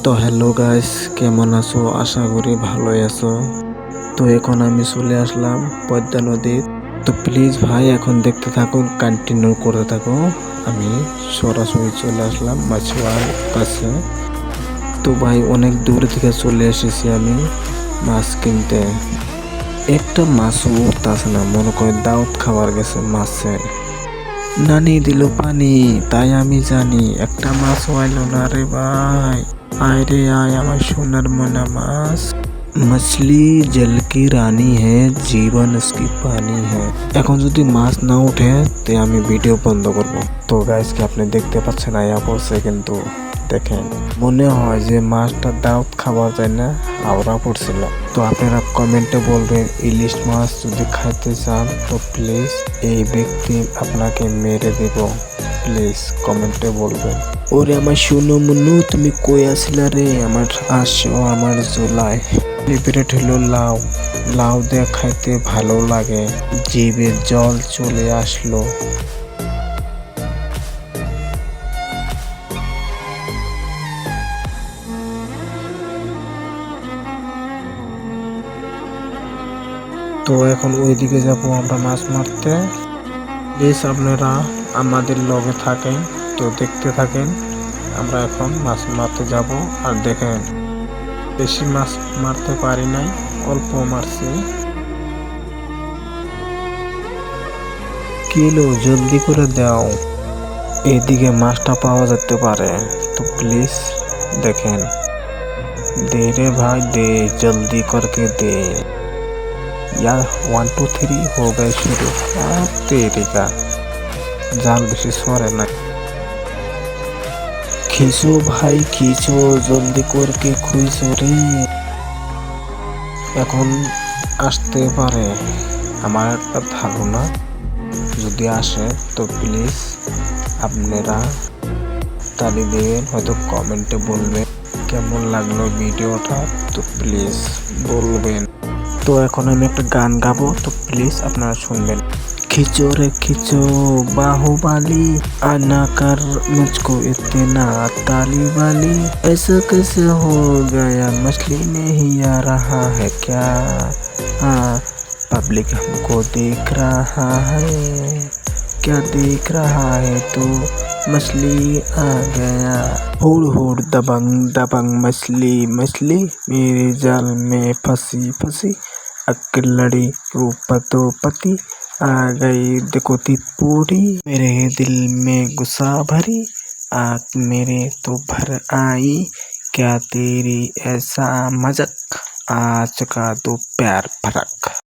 তো hello guys, কেমন আছো? আশা করি ভালোই আছো। তো এখন আমি চলে আসলাম পদ্মা নদীর। তো প্লিজ ভাই এখন দেখতে থাকুন, কন্টিনিউ করতে থাকো। আমি সরাসরি চলে আসলাম মাছুয়ার কাছে। তো ভাই অনেক দূর থেকে চলে এসেছি আমি মাছ কিনতে। একটা মাছও উঠতেছে না, মনে করে দাওয়াত খাবার গেছে মাছের। নানি দিল পানি, তাই আমি জানি একটা মাছ আইলো না রে ভাই। आए रे आए আমার সোনার মনা মাছ। मछली जल की रानी है, जीवन उसकी पानी है। এখন যদি মাছ না উঠে তে আমি ভিডিও বন্ধ করব। তো গাইস কি আপনি দেখতে পাচ্ছেন আয়া পড়ছে, কিন্তু দেখেন মনে হয় যে মাছটা দাউদ খাবার যায় না, আওড়া পড়ছিল। তো আপনারা কমেন্টে বলবেন ইলিশ মাছ যদি খাইতে চান তো প্লিজ এই ব্যক্তি আপনাকে মেরে দেব। প্লিজ কমেন্টে বলবেন। ওরে আমার শুনো মুন্নু, তুমি কই আসলা রে? আমার আসো আমার জোলায়। ফেভারিট হলো লাউ। লাউ দিয়ে খাইতে ভালো লাগে, জিভে জল চলে আসলো। তো এখন ওইদিকে যাবো আমরা মাছ মারতে। প্লিজ আপনারা আমাদের লগে থাকেন, তো দেখতে থাকেন। আমরা এখন মাছ মারতে যাব। আর দেখেন বেশি মাছ মারতে পারি নাই, অল্প মারছি। কিলো জলদি করে দাও, এইদিকে মাছটা পাওয়া যেতে পারে। তো প্লিজ দেখেন, दे रे भाई दे, जल्दी करके दे यार। 1 2 3 हो गए शुरू। तेरी का जाल बेশি সরে না। खींचो भाई खींचो, जल्दी करके খুঁজো রে। এখন আসতে পারে আমার একটা ধারণা, যদি আসে তো প্লিজ আপনারা তালি দেবেন, হয়তো কমেন্টে বলবেন কেমন লাগলো ভিডিওটা। তো প্লিজ বলবেন। তো এখন আমি একটা গান গাবো, তো প্লিজ আপনারা শুনবেন। खींचो रे खींचो बाहुबली, आना कर मुझको इतना ताली वाली। ऐसा कैसे हो गया, मछली नहीं आ रहा है क्या? हाँ पब्लिक हमको देख रहा है, क्या देख रहा है तू? मछली आ गया। हुड़ हुड़ दबंग दबंग मछली मछली, मेरे जाल में फंसी फंसी। अकलड़ी रूपतो पति, आ गई देखो पूरी, मेरे दिल में गुस्सा भरी। आग मेरे तो भर आई, क्या तेरी ऐसा मजाक, आज का तो प्यार फरक।